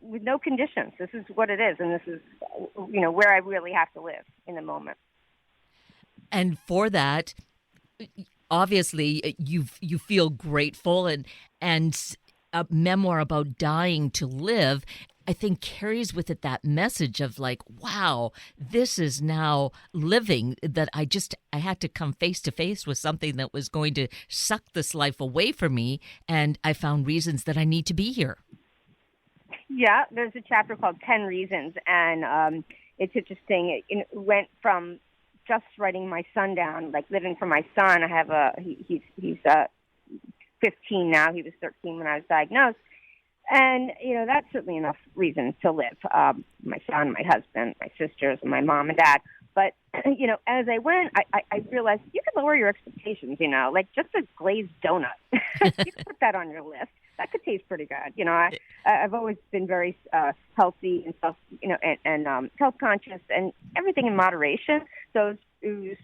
with no conditions. This is what it is, and this is, where I really have to live in the moment. And for that, obviously, you feel grateful, and a memoir about dying to live, I think, carries with it that message of like, wow, this is now living, that I had to come face to face with something that was going to suck this life away from me, and I found reasons that I need to be here. Yeah, there's a chapter called 10 Reasons, and it's interesting. It went from just writing my son down, like living for my son. I have he's 15 now. He was 13 when I was diagnosed. And, that's certainly enough reason to live. My son, my husband, my sisters, and my mom and dad. But, as I went, I realized you can lower your expectations, like just a glazed donut. You can put that on your list. That could taste pretty good. I've always been very healthy and self, and health conscious and everything in moderation. So it was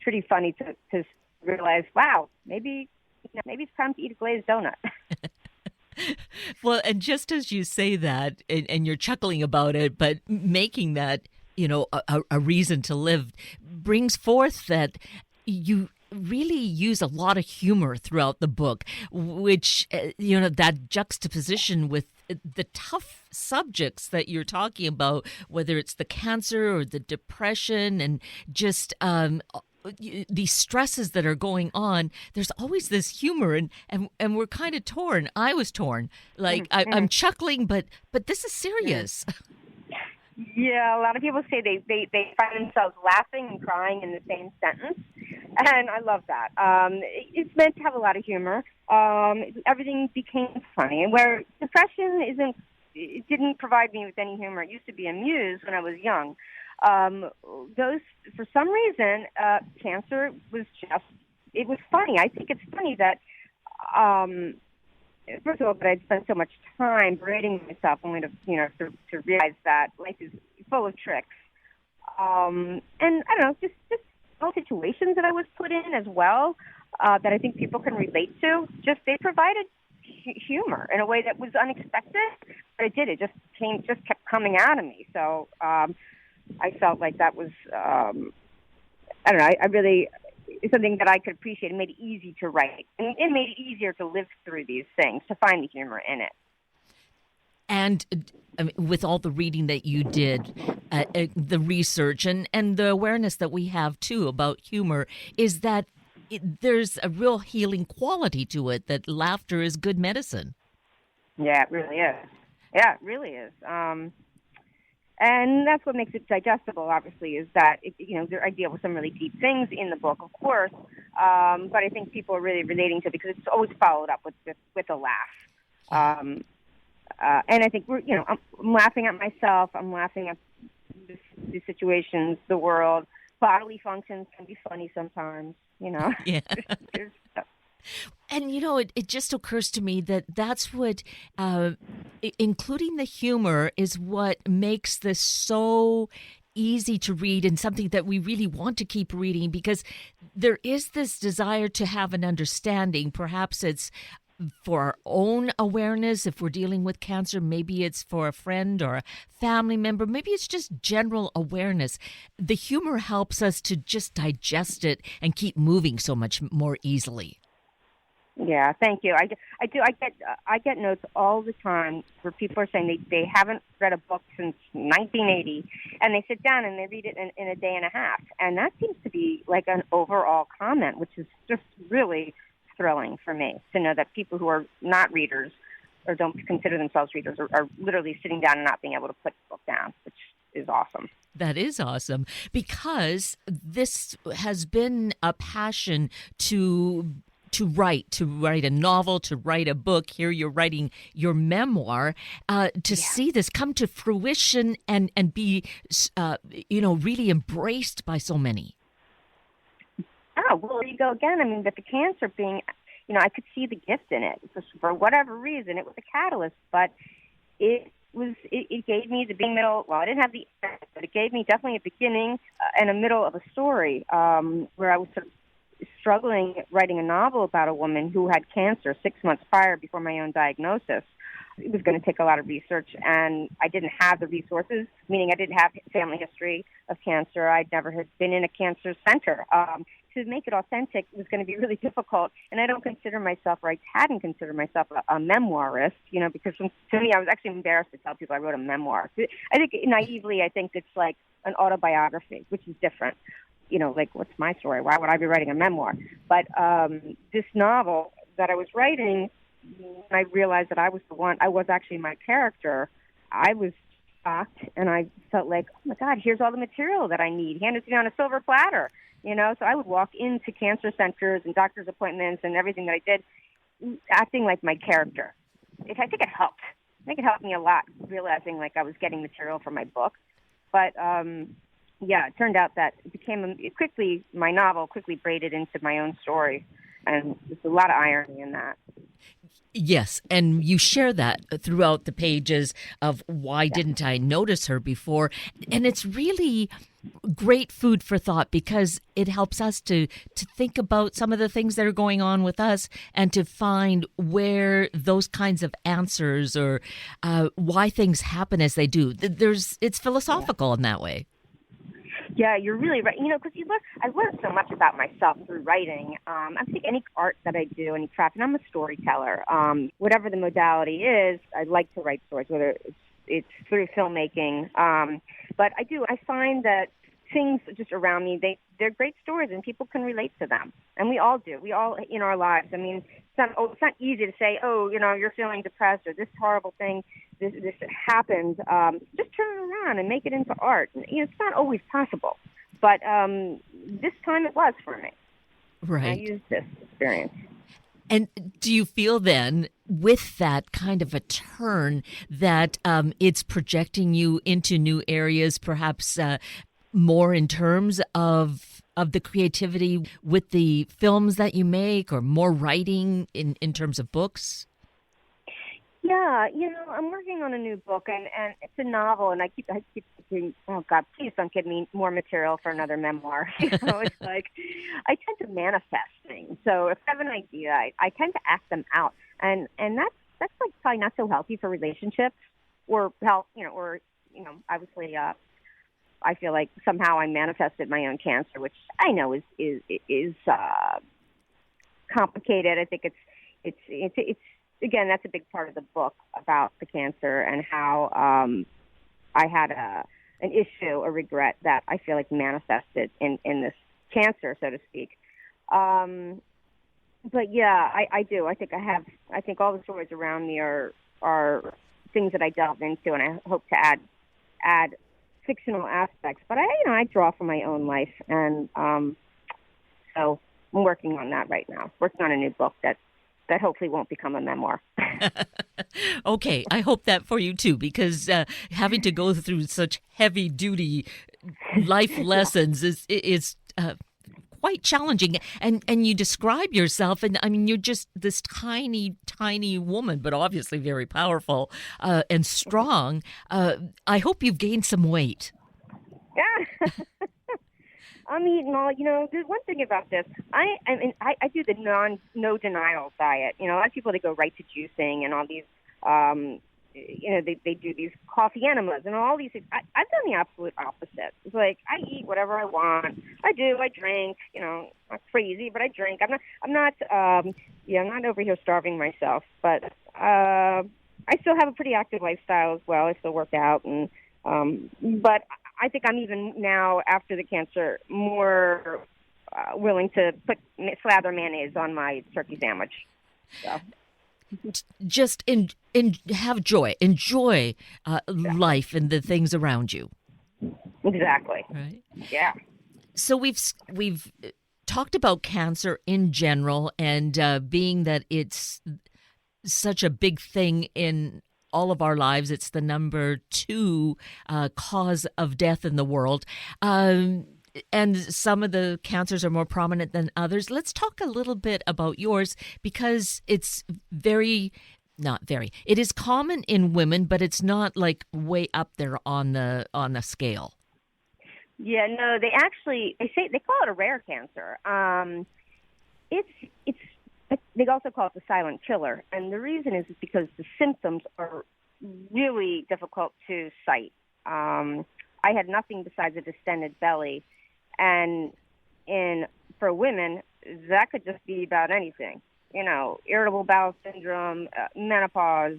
pretty funny to realize, wow, maybe it's time to eat a glazed donut. Well, and just as you say that, and you're chuckling about it, but making that, a reason to live brings forth that you really use a lot of humor throughout the book, which, that juxtaposition with the tough subjects that you're talking about, whether it's the cancer or the depression and just these stresses that are going on, there's always this humor, and we're kind of torn. I was torn. Like, I'm chuckling, but this is serious. Yeah, a lot of people say they find themselves laughing and crying in the same sentence, and I love that. It's meant to have a lot of humor. Everything became funny, and where depression it didn't provide me with any humor. It used to be a muse when I was young. Those, for some reason, cancer was it was funny. I think it's funny that, first of all, that I'd spent so much time berating myself only to realize that life is full of tricks. And I don't know, just all situations that I was put in as well, that I think people can relate to. They provided humor in a way that was unexpected, but it did. It just kept coming out of me. So, I felt like that was, I don't know, I really, it's something that I could appreciate. It made it easy to write. And it made it easier to live through these things, to find the humor in it. And with all the reading that you did, the research and the awareness that we have, too, about humor, is that there's a real healing quality to it, that laughter is good medicine. Yeah, it really is. Yeah, it really is. And that's what makes it digestible, obviously, is that, I deal with some really deep things in the book, of course, but I think people are really relating to it because it's always followed up with a laugh. And I think I'm laughing at myself, I'm laughing at the situations, the world. Bodily functions can be funny sometimes, Yeah. And, it just occurs to me that that's what, including the humor, is what makes this so easy to read and something that we really want to keep reading, because there is this desire to have an understanding. Perhaps it's for our own awareness if we're dealing with cancer. Maybe it's for a friend or a family member. Maybe it's just general awareness. The humor helps us to just digest it and keep moving so much more easily. Yeah, thank you. I get notes all the time where people are saying they haven't read a book since 1980, and they sit down and they read it in a day and a half, and that seems to be like an overall comment, which is just really thrilling for me to know that people who are not readers or don't consider themselves readers are literally sitting down and not being able to put the book down, which is awesome. That is awesome, because this has been a passion to write a novel, to write a book. Here you're writing your memoir, see this come to fruition and be, really embraced by so many. Oh, well, there you go again. I mean, but the cancer being, I could see the gift in it. For whatever reason, it was a catalyst, but it gave me the beginning, middle, well, I didn't have the end, but it gave me definitely a beginning and a middle of a story, where I was sort of struggling writing a novel about a woman who had cancer 6 months prior, before my own diagnosis. it was going to take a lot of research, and I didn't have the resources, meaning I didn't have family history of cancer. I'd never had been in a cancer center. To make it authentic was going to be really difficult, and I don't consider myself, or I hadn't considered myself a memoirist, because to me, I was actually embarrassed to tell people I wrote a memoir. I think naively, I think it's like an autobiography, which is different. Like, what's my story? Why would I be writing a memoir? But this novel that I was writing, when I realized that I was the one, I was actually my character, I was shocked, and I felt like, oh my God, here's all the material that I need, handed to me on a silver platter, So I would walk into cancer centers and doctor's appointments and everything that I did, acting like my character. I think it helped. I think it helped me a lot, realizing like I was getting material for my book. But it turned out that my novel quickly braided into my own story. And there's a lot of irony in that. Yes, and you share that throughout the pages of why didn't I notice her before? And it's really great food for thought because it helps us to think about some of the things that are going on with us and to find where those kinds of answers or why things happen as they do. It's philosophical in that way. Yeah, you're really right. Because I learned so much about myself through writing. I think any art that I do, any craft, and I'm a storyteller. Whatever the modality is, I like to write stories, whether it's through filmmaking. But I find that things just around me, they're great stories, and people can relate to them. And we all do. We all, in our lives. I mean, it's not easy to say, you're feeling depressed or this horrible thing, this happened. Just turn it around and make it into art. It's not always possible. But this time it was for me. Right. I used this experience. And do you feel then, with that kind of a turn, that it's projecting you into new areas, perhaps more in terms of the creativity with the films that you make, or more writing in terms of books? Yeah, I'm working on a new book, and it's a novel, and I keep thinking, oh God, please don't give me more material for another memoir. It's like I tend to manifest things. So if I have an idea, I tend to act them out, and that's like probably not so healthy for relationships or health, obviously. I feel like somehow I manifested my own cancer, which I know is complicated. I think it's again, that's a big part of the book about the cancer and how I had an issue, a regret that I feel like manifested in this cancer, so to speak. But yeah, I do. I think all the stories around me are things that I delve into, and I hope to add fictional aspects. But I draw from my own life, and so I'm working on that right now. Working on a new book that hopefully won't become a memoir. Okay, I hope that for you too, because having to go through such heavy-duty life lessons is quite challenging. And you describe yourself, and I mean, you're just this tiny, tiny woman, but obviously very powerful and strong. I hope you've gained some weight. Yeah. I'm eating all, there's one thing about this. I do the no denial diet. A lot of people, they go right to juicing and all these, they do these coffee enemas and all these things. I've done the absolute opposite. It's like, I eat whatever I want. I drink, not crazy, but I drink. I'm not over here starving myself, but, I still have a pretty active lifestyle as well. I still work out but I think I'm even now, after the cancer, more willing to slather mayonnaise on my turkey sandwich. So. Just have joy. Enjoy life and the things around you. Exactly. Right. Yeah. So we've talked about cancer in general, and being that it's such a big thing in all of our lives. It's the number 2 cause of death in the world. And some of the cancers are more prominent than others. Let's talk a little bit about yours, because it's it is common in women, but it's not like way up there on the scale. Yeah, no, they call it a rare cancer. It's they also call it the silent killer. And the reason is because the symptoms are really difficult to cite. I had nothing besides a distended belly. And for women, that could just be about anything. Irritable bowel syndrome, menopause,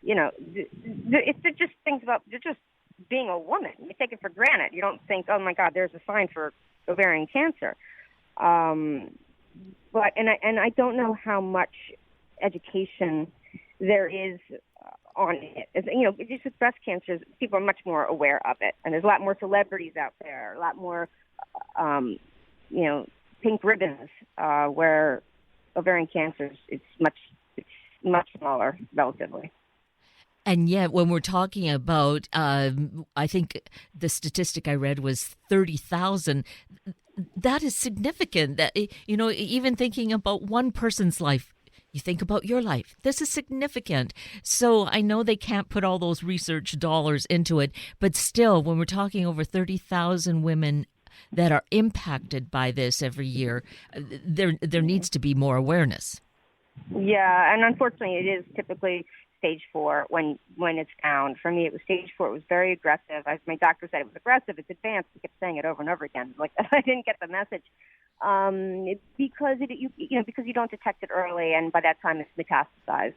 it's just things about just being a woman. You take it for granted. You don't think, oh my God, there's a sign for ovarian cancer. But I don't know how much education there is on it. Just with breast cancer, people are much more aware of it, and there's a lot more celebrities out there, a lot more, pink ribbons. Where ovarian cancer, it's much smaller relatively. And yet, when we're talking about, I think the statistic I read was 30,000. That is significant. That, even thinking about one person's life, you think about your life. This is significant. So I know they can't put all those research dollars into it, but still, when we're talking over 30,000 women that are impacted by this every year, there needs to be more awareness. Yeah, and unfortunately, it is typically stage 4 when it's found. For me, it was stage 4. It was very aggressive. As my doctor said, it was aggressive. It's advanced. He kept saying it over and over again. Like I didn't get the message because because you don't detect it early, and by that time it's metastasized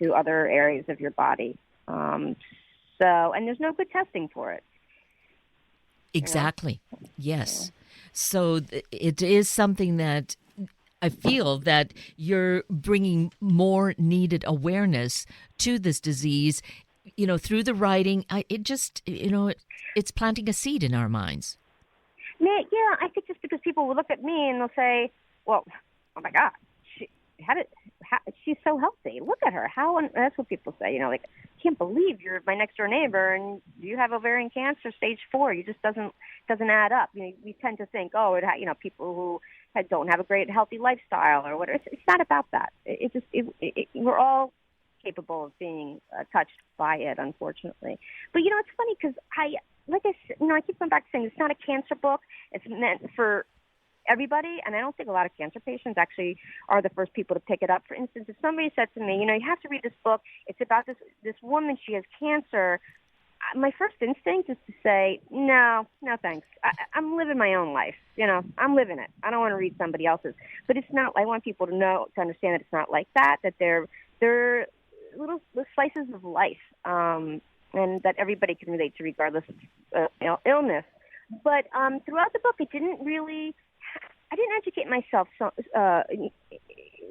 to other areas of your body. And there's no good testing for it. Exactly. Yes. So it is something that I feel that you're bringing more needed awareness to this disease, through the writing. It's planting a seed in our minds. Yeah, I think just because people will look at me and they'll say, well, oh my God, she's so healthy. Look at her. That's what people say, I can't believe you're my next door neighbor and you have ovarian cancer stage 4. You just doesn't add up. We tend to think, people who don't have a great healthy lifestyle or whatever. It's not about that. We're all capable of being touched by it, unfortunately. But it's funny because I keep going back to saying it's not a cancer book. It's meant for everybody, and I don't think a lot of cancer patients actually are the first people to pick it up. For instance, if somebody said to me, you have to read this book. It's about this woman. She has cancer. My first instinct is to say, no, thanks. I'm living my own life. I'm living it. I don't want to read somebody else's. But it's not. I want people to understand that it's not like that. That they're little slices of life, and that everybody can relate to, regardless of illness. But throughout the book, I didn't educate myself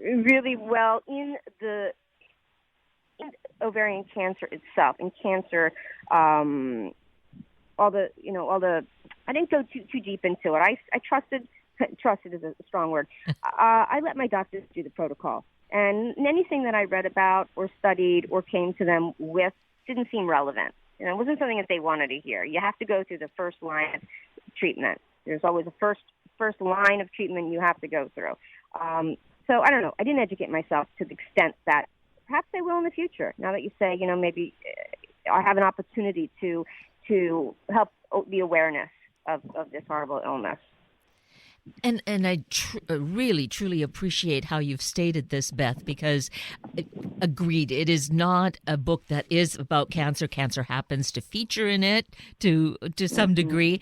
really well in ovarian cancer itself, and cancer, I didn't go too deep into it. I trusted is a strong word. I let my doctors do the protocol, and anything that I read about or studied or came to them with didn't seem relevant. It wasn't something that they wanted to hear. You have to go through the first line of treatment. There's always a first line of treatment you have to go through. So I don't know. I didn't educate myself to the extent that perhaps I will in the future. Now that you say, maybe I have an opportunity to help the awareness of this horrible illness. And I really, truly appreciate how you've stated this, Beth, because agreed, it is not a book that is about cancer. Cancer happens to feature in it to some degree.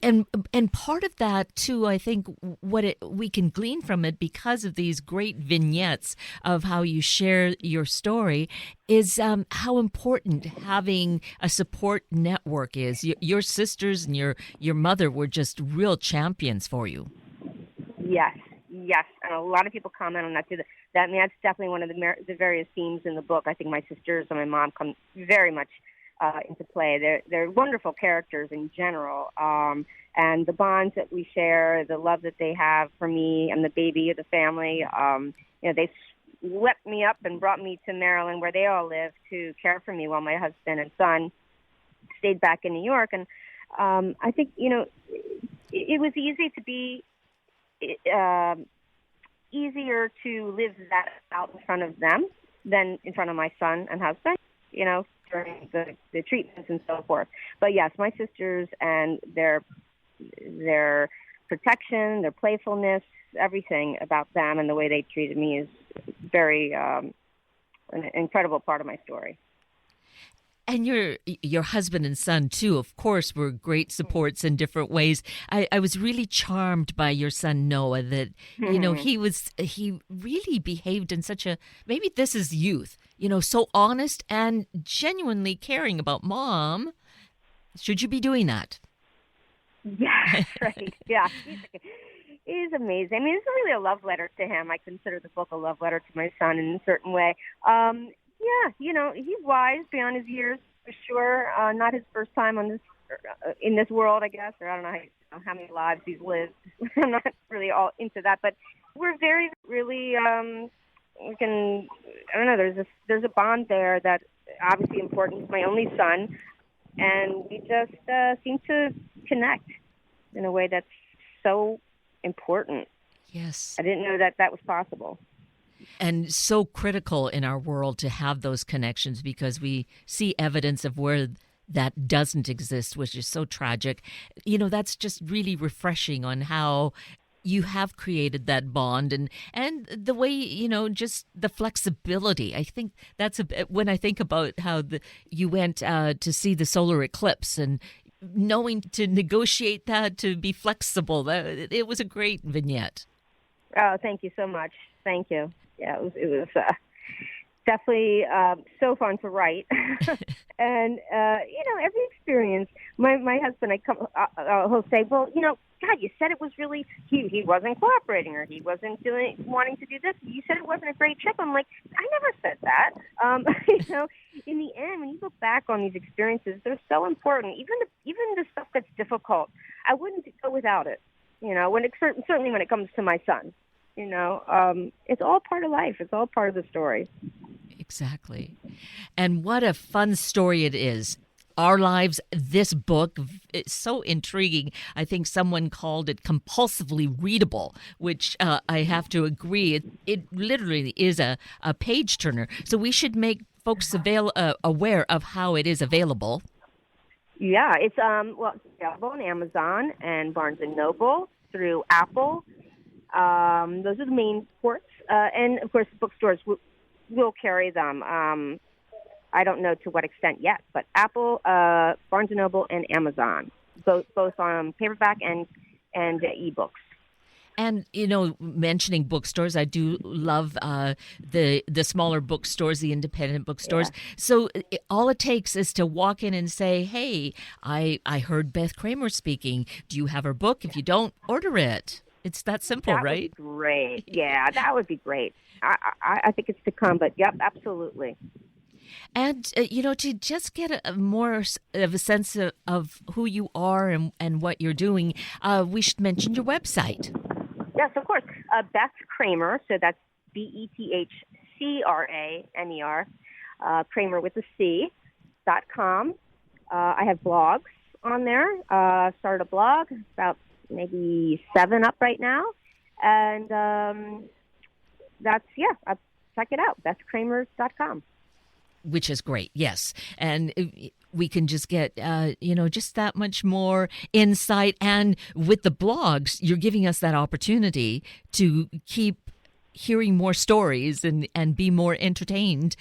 And part of that, too, I think we can glean from it because of these great vignettes of how you share your story is how important having a support network is. Your sisters and your mother were just real champions for you. Yes, and a lot of people comment on that too. That's definitely one of the various themes in the book. I think my sisters and my mom come very much into play. They're wonderful characters in general, and the bonds that we share, the love that they have for me and the baby of the family. They swept me up and brought me to Maryland, where they all live, to care for me while my husband and son stayed back in New York. And I think it was easier to live that out in front of them than in front of my son and husband, during the treatments and so forth. But yes, my sisters and their protection, their playfulness, everything about them and the way they treated me is very an incredible part of my story. And your husband and son, too, of course, were great supports in different ways. I was really charmed by your son, Noah, that, he really behaved in such a, maybe this is youth, so honest and genuinely caring about Mom. Should you be doing that? Yeah, right. Yeah. He's amazing. I mean, it's really a love letter to him. I consider the book a love letter to my son in a certain way. Yeah, he's wise beyond his years, for sure. Not his first time on in this world, I guess, or I don't know how many lives he's lived. I'm not really all into that, but we're very, really, I don't know, there's a bond there that obviously important. He's my only son, and we just seem to connect in a way that's so important. Yes. I didn't know that was possible. And so critical in our world to have those connections, because we see evidence of where that doesn't exist, which is so tragic. That's just really refreshing on how you have created that bond and the way, just the flexibility. I think that's when I think about how you went to see the solar eclipse and knowing to negotiate that, to be flexible. It was a great vignette. Oh, thank you so much. Thank you. Yeah, it was definitely so fun to write. And, every experience, my husband, he'll say, well, God, you said it was really, he wasn't cooperating, or he wasn't wanting to do this. You said it wasn't a great trip. I'm like, I never said that. In the end, when you look back on these experiences, they're so important. Even the stuff that's difficult, I wouldn't go without it. Certainly when it comes to my son. It's all part of life. It's all part of the story. Exactly. And what a fun story it is. Our Lives, this book, is so intriguing. I think someone called it compulsively readable, which I have to agree. It literally is a page turner. So we should make folks aware of how it is available. Yeah, it's available on Amazon and Barnes & Noble, through Apple. Those are the main ports. And, of course, bookstores will carry them. I don't know to what extent yet, but Apple, Barnes & Noble, and Amazon, both on paperback and ebooks. And, mentioning bookstores, I do love the smaller bookstores, the independent bookstores. Yeah. So all it takes is to walk in and say, hey, I heard Beth Cramer speaking. Do you have her book? If you don't, order it. It's that simple, right? That would be great. Yeah, that would be great. I think it's to come, but yep, absolutely. And, to just get a more of a sense of who you are and what you're doing, we should mention your website. Yes, of course. Beth Cramer, so that's BethCramer, Cramer with a C.com. I have blogs on there. Started a blog, about maybe 7 up right now. And check it out, BethCramer.com. Which is great, yes. And we can just get, just that much more insight. And with the blogs, you're giving us that opportunity to keep hearing more stories and be more entertained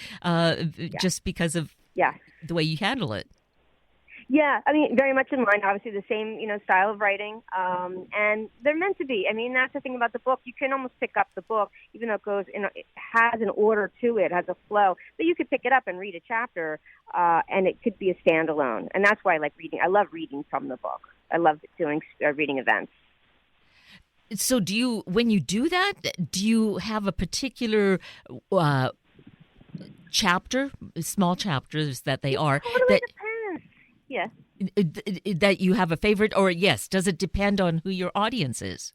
just because of the way you handle it. Yeah, I mean, very much in mind, obviously, the same, style of writing. And they're meant to be. I mean, that's the thing about the book. You can almost pick up the book, even though it has an order to it, has a flow. But you could pick it up and read a chapter, and it could be a standalone. And that's why I like reading. I love reading from the book. I love doing reading events. So when you do that, do you have a particular chapter, small chapters that they are? Totally depends. Yeah. That you have a favorite, or yes, does it depend on who your audience is?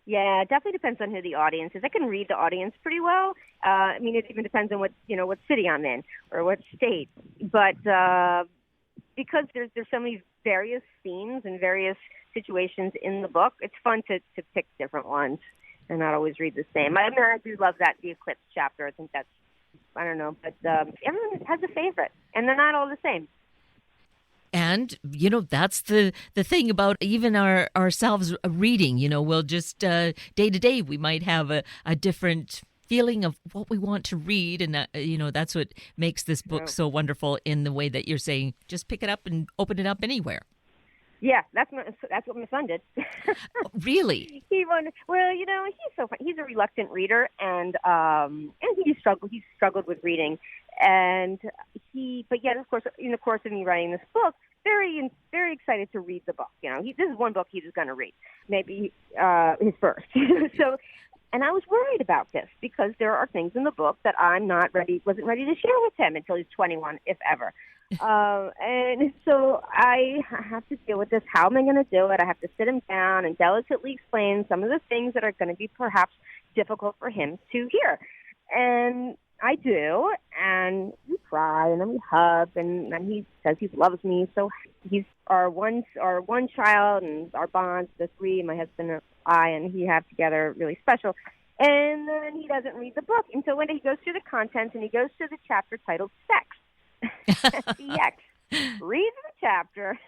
Yeah, it definitely depends on who the audience is. I can read the audience pretty well. I mean, it even depends on what city I'm in or what state. But because there's so many various themes and various situations in the book, it's fun to pick different ones and not always read the same. I do love the Eclipse chapter. I think that's, I don't know, but everyone has a favorite, and they're not all the same. And, that's the thing about even ourselves reading. We'll just day to day, we might have a different feeling of what we want to read. And, that's what makes this book so wonderful in the way that you're saying, just pick it up and open it up anywhere. Yeah, that's what my son did. Really? He wanted. Well, he's so fun. He's a reluctant reader, and he struggled with reading, but yet, of course, in the course of me writing this book, very excited to read the book. This is one book he was going to read, maybe his first. So, and I was worried about this because there are things in the book that wasn't ready to share with him until he's 21, if ever. And so I have to deal with this. How am I going to do it? I have to sit him down and delicately explain some of the things that are going to be perhaps difficult for him to hear. And I do, and we cry, and then we hug, and then he says he loves me. So he's our one child, and our bonds, the three, my husband and I, and he have together really special. And then he doesn't read the book. And so one day he goes through the contents, and he goes to the chapter titled Sex. SEX. Reads the chapter,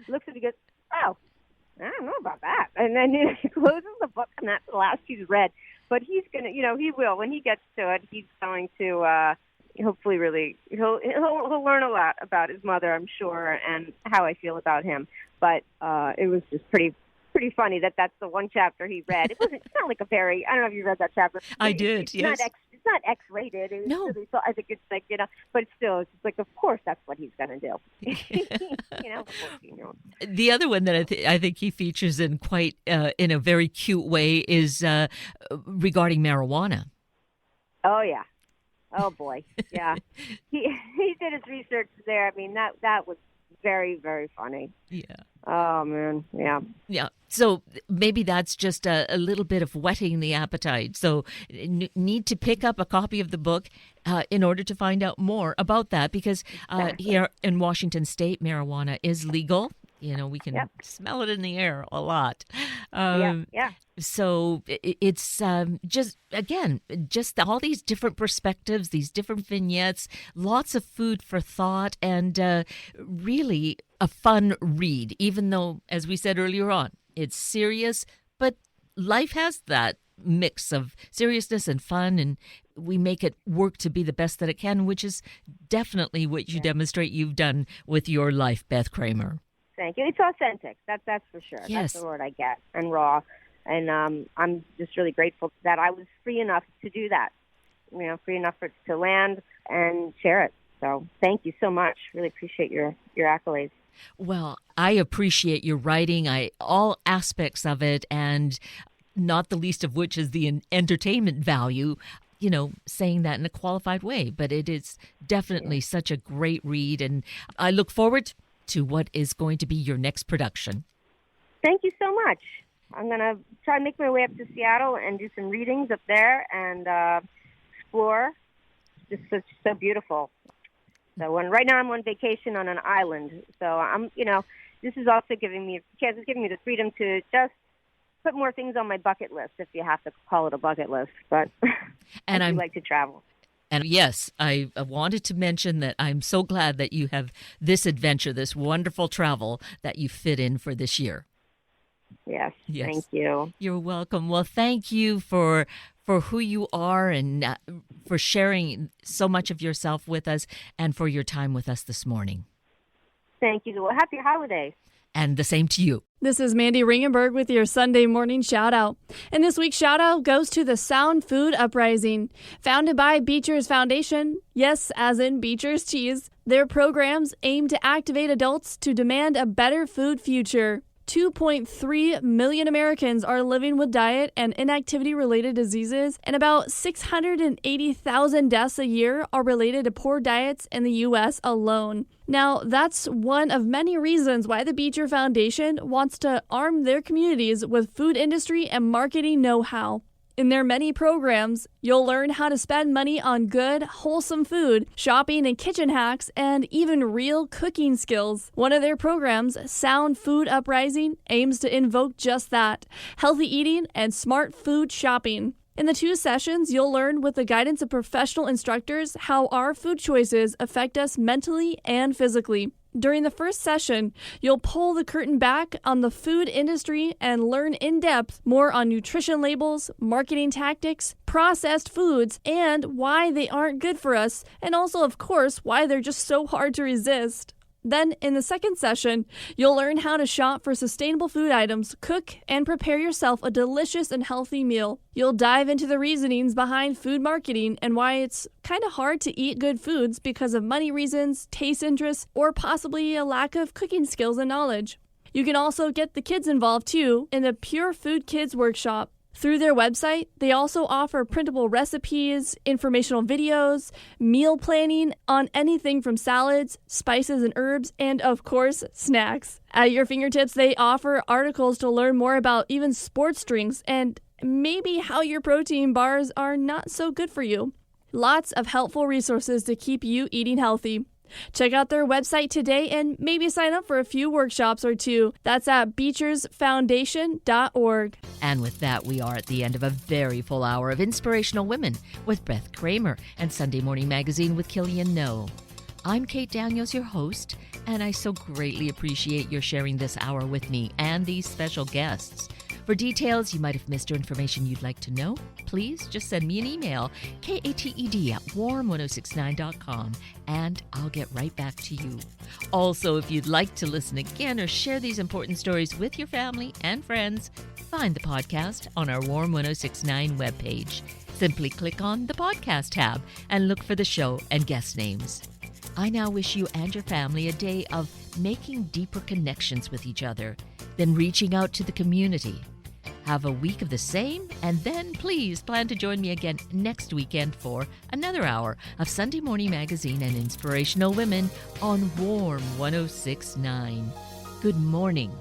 looks at it, and goes, "Oh, I don't know about that." And then he closes the book, and that's the last he's read. But he's gonna, he will when he gets to it. He's going to hopefully really he'll learn a lot about his mother, I'm sure, and how I feel about him. But it was just pretty funny that's the one chapter he read. It's not like I don't know if you read that chapter. I did. Yes. It's not X-rated. No. Really, so I think it's like, but still, it's just like, of course, that's what he's going to do. 14-year-old. The other one that I think he features in quite in a very cute way is regarding marijuana. Oh, yeah. Oh, boy. Yeah. He did his research there. I mean, that was very, very funny. Yeah. Oh, man. Yeah. Yeah. So maybe that's just a little bit of whetting the appetite. So need to pick up a copy of the book in order to find out more about that, because here in Washington State, marijuana is legal. We can smell it in the air a lot. Yeah. So it's just all these different perspectives, these different vignettes, lots of food for thought, and really a fun read, even though, as we said earlier on, it's serious, but life has that mix of seriousness and fun, and we make it work to be the best that it can, which is definitely what you demonstrate you've done with your life, Beth Cramer. Thank you. It's authentic. That's for sure. Yes. That's the word I get, and raw. And I'm just really grateful that I was free enough to do that, free enough to land and share it. So thank you so much. Really appreciate your accolades. Well, I appreciate your writing, all aspects of it, and not the least of which is the entertainment value, saying that in a qualified way. But it is definitely such a great read, and I look forward to what is going to be your next production. Thank you so much. I'm going to try and make my way up to Seattle and do some readings up there and explore. It's just so beautiful. So right now I'm on vacation on an island. So I'm, this is also giving me the freedom to just put more things on my bucket list, if you have to call it a bucket list. But I do like to travel. And yes, I wanted to mention that I'm so glad that you have this adventure, this wonderful travel that you fit in for this year. Yes. Thank you. You're welcome. Well, thank you for who you are and for sharing so much of yourself with us and for your time with us this morning. Thank you. Well, happy holidays. And the same to you. This is Mandy Ringenberg with your Sunday morning shout out. And this week's shout out goes to the Sound Food Uprising. Founded by Beecher's Foundation, yes, as in Beecher's Cheese, their programs aim to activate adults to demand a better food future. 2.3 million Americans are living with diet and inactivity-related diseases, and about 680,000 deaths a year are related to poor diets in the U.S. alone. Now, that's one of many reasons why the Beecher Foundation wants to arm their communities with food industry and marketing know-how. In their many programs, you'll learn how to spend money on good, wholesome food, shopping and kitchen hacks, and even real cooking skills. One of their programs, Sound Food Uprising, aims to invoke just that: healthy eating and smart food shopping. In the 2 sessions, you'll learn with the guidance of professional instructors how our food choices affect us mentally and physically. During the first session, you'll pull the curtain back on the food industry and learn in depth more on nutrition labels, marketing tactics, processed foods, and why they aren't good for us, and also, of course, why they're just so hard to resist. Then, in the second session, you'll learn how to shop for sustainable food items, cook, and prepare yourself a delicious and healthy meal. You'll dive into the reasonings behind food marketing and why it's kind of hard to eat good foods because of money reasons, taste interests, or possibly a lack of cooking skills and knowledge. You can also get the kids involved too in the Pure Food Kids Workshop. Through their website, they also offer printable recipes, informational videos, meal planning on anything from salads, spices and herbs, and of course, snacks. At your fingertips, they offer articles to learn more about even sports drinks and maybe how your protein bars are not so good for you. Lots of helpful resources to keep you eating healthy. Check out their website today and maybe sign up for a few workshops or two. That's at beechersfoundation.org. And with that, we are at the end of a very full hour of Inspirational Women with Beth Cramer and Sunday Morning Magazine with Killian No. I'm Kate Daniels, your host, and I so greatly appreciate your sharing this hour with me and these special guests. For details you might have missed or information you'd like to know, please just send me an email, kated@warm1069.com, and I'll get right back to you. Also, if you'd like to listen again or share these important stories with your family and friends, find the podcast on our Warm 1069 webpage. Simply click on the podcast tab and look for the show and guest names. I now wish you and your family a day of making deeper connections with each other, then reaching out to the community. Have a week of the same, and then please plan to join me again next weekend for another hour of Sunday Morning Magazine and Inspirational Women on Warm 1069. Good morning.